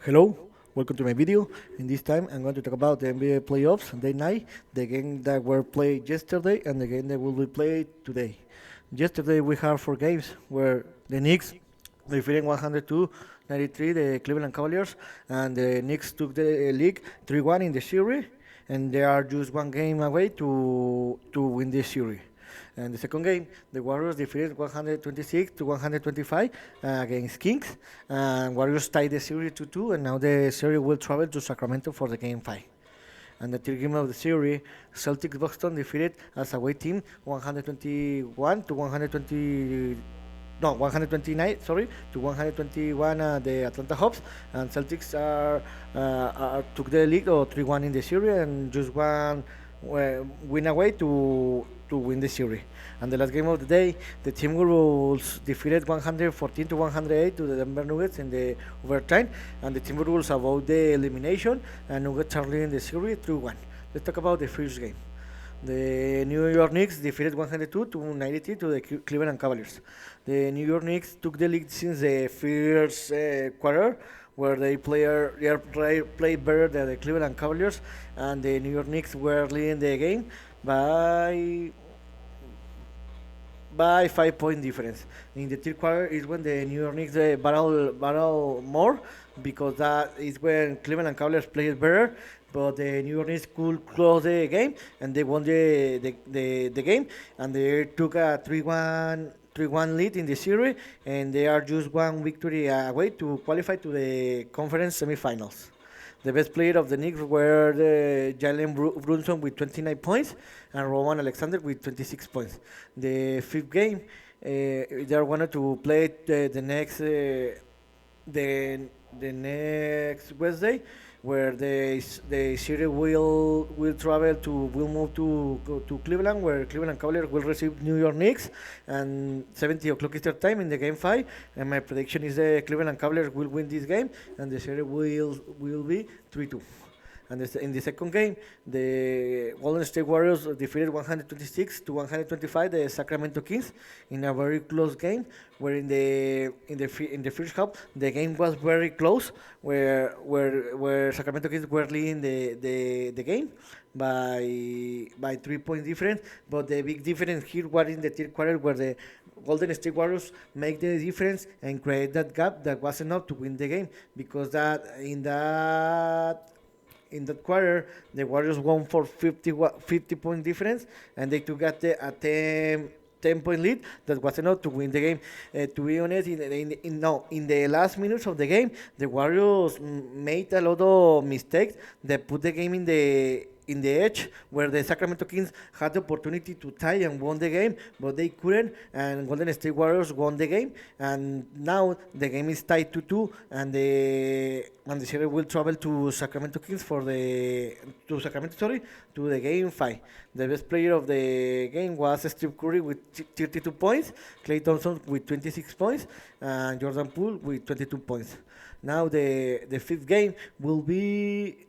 Hello, welcome to my video. In this time, I'm going to talk about the NBA playoffs, day night, the game that were played yesterday, and the game that will be played today. Yesterday, we have four games where the Knicks defeated 102-93 the Cleveland Cavaliers, and the Knicks took the league 3-1 in the series, and they are just one game away to win this series. And the second game, the Warriors defeated 126 to 125 against Kings. And Warriors tied the series 2-2, and now the series will travel to Sacramento for the game 5. And the third game of the series, Celtics Boston defeated as away team 121 to 120. No, 129, sorry, to 121 the Atlanta Hawks, and Celtics took the lead or 3-1 in the series and just one win away to win the series. And the last game of the day, the Timberwolves defeated 114 to 108 to the Denver Nuggets in the overtime, and the Timberwolves avoid the elimination, and Nuggets are leading the series 3-1. Let's talk about the first game. The New York Knicks defeated 102 to 93 to the Cleveland Cavaliers. The New York Knicks took the lead since the first quarter, where played better than the Cleveland Cavaliers, and the New York Knicks were leading the game by 5 point difference. In the third quarter is when the New York Knicks battle more, because that is when Cleveland Cavaliers played better. But the New York Knicks could close the game, and they won the game, and they took a 3-1 lead in the series, and they are just one victory away to qualify to the conference semifinals. The best player of the Knicks were Jalen Brunson with 29 points and Roman Alexander with 26 points. The fifth game, they are wanted to play the next Wednesday, where the series will move to Cleveland, where Cleveland Cavaliers will receive New York Knicks, and 70 o'clock Eastern time in the game 5. And my prediction is the Cleveland Cavaliers will win this game, and the series will be 3-2. And in the second game, the Golden State Warriors defeated 126 to 125 the Sacramento Kings in a very close game. Where in the first half the game was very close, where Sacramento Kings were leading the game by 3 point difference. But the big difference here was in the third quarter, where the Golden State Warriors make the difference and create that gap that was enough to win the game, because in that quarter, the Warriors won for 50 point difference, and they took a 10 point lead that was enough to win the game. To be honest, in the last minutes of the game, the Warriors made a lot of mistakes that put the game in the edge, where the Sacramento Kings had the opportunity to tie and won the game, but they couldn't, and Golden State Warriors won the game, and now the game is tied 2-2, and the series will travel to Sacramento Kings to the game 5. The best player of the game was Steve Curry with 32 points, Klay Thompson with 26 points, and Jordan Poole with 22 points. Now the fifth game will be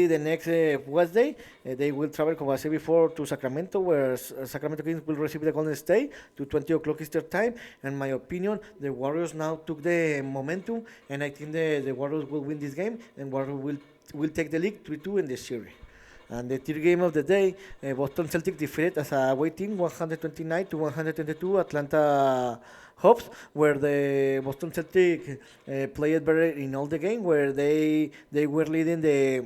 the next Wednesday. They will travel, como I said before, to Sacramento, where Sacramento Kings will receive the Golden State to 20 o'clock Eastern time. In my opinion, the Warriors now took the momentum, and I think the Warriors will win this game, and Warriors will take the league 3-2 in the series. And the third game of the day, Boston Celtics defeated as a away team 129 to 122 Atlanta Hawks, where the Boston Celtics played better in all the game, where they were leading the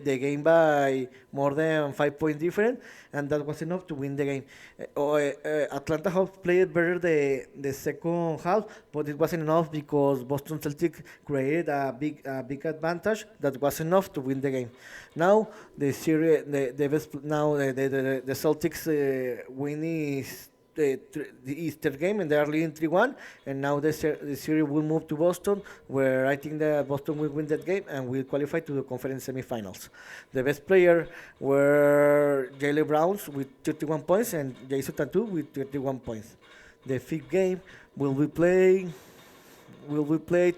game by more than 5 point difference, and that was enough to win the game. Atlanta Hawks played better the second half, but it wasn't enough, because Boston Celtics created a big advantage that was enough to win the game. Now the series, the best now the Celtics win is the Easter game, and they are leading 3-1, and now the series will move to Boston, where I think that Boston will win that game and will qualify to the conference semifinals. The best player were Jalen Browns with 31 points and Jason Tatum with 31 points. The fifth game will be played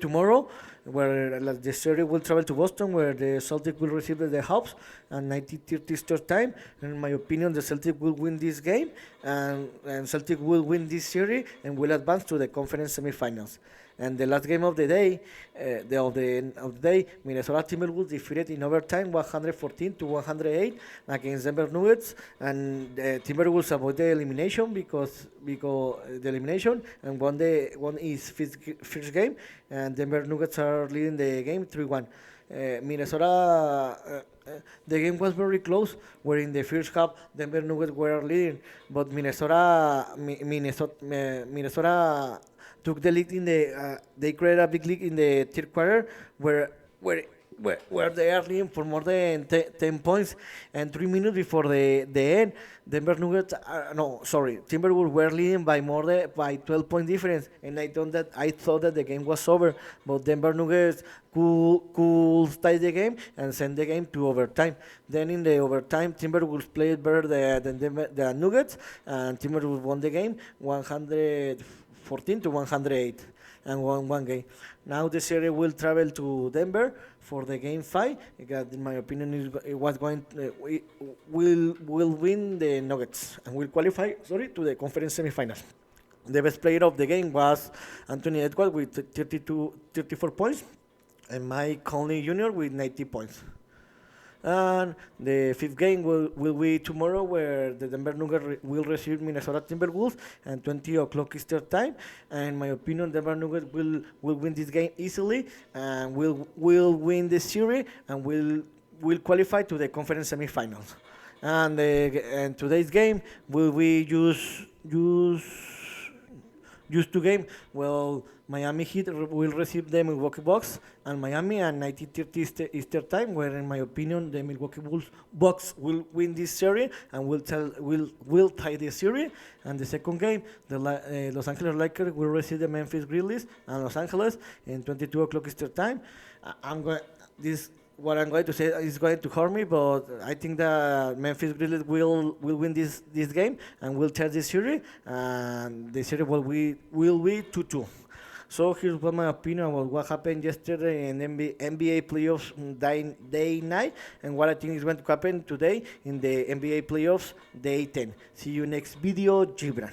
tomorrow, where the series will travel to Boston, where the Celtics will receive the Hawks at 19:30 Eastern time. In my opinion, the Celtics will win this game, and Celtics will win this series and will advance to the conference semifinals. And the last game of the day, Minnesota Timberwolves defeated in overtime 114 to 108 against Denver Nuggets, and Timberwolves avoided the elimination because the elimination and won his first game, and Denver Nuggets are leading the game 3-1. Minnesota. The game was very close. Where in the first half, Denver Nuggets were leading, but Minnesota took the lead in the. They created a big lead in the third quarter, where where where they are leading for more than 10 points, and 3 minutes before the end, Denver Nuggets, no, sorry, Timberwolves were leading by by 12 point difference, and I thought that the game was over, but Denver Nuggets could tie the game and send the game to overtime. Then in the overtime, Timberwolves played better than Nuggets, and Timberwolves won the game 114 to 108 and won one game. Now the series will travel to Denver for the game 5. Because in my opinion, it was going will win the Nuggets and will qualify. Sorry, to the conference semifinals. The best player of the game was Anthony Edwards with 34 points, and Mike Conley Jr. with 90 points. And the fifth game will be tomorrow, where the Denver Nuggets will receive Minnesota Timberwolves at 20 o'clock Eastern time. And in my opinion, Denver Nuggets will win this game easily, and will win the series, and will qualify to the conference semifinals. And today's game will we use two games. Well, Miami Heat will receive the Milwaukee Bucks, and Miami at 19:30 Eastern time, where in my opinion the Milwaukee Bucks will win this series and will tie the series. And the second game, the Los Angeles Lakers will receive the Memphis Grizzlies and Los Angeles in 22 o'clock Eastern time. I'm going this. What I'm going to say is going to hurt me, but I think that Memphis Grizzlies will win this game and will tie the series, and the series will be 2-2. So here's what my opinion about what happened yesterday in NBA playoffs day 9, and what I think is going to happen today in the NBA playoffs day 10. See you next video, Gibran.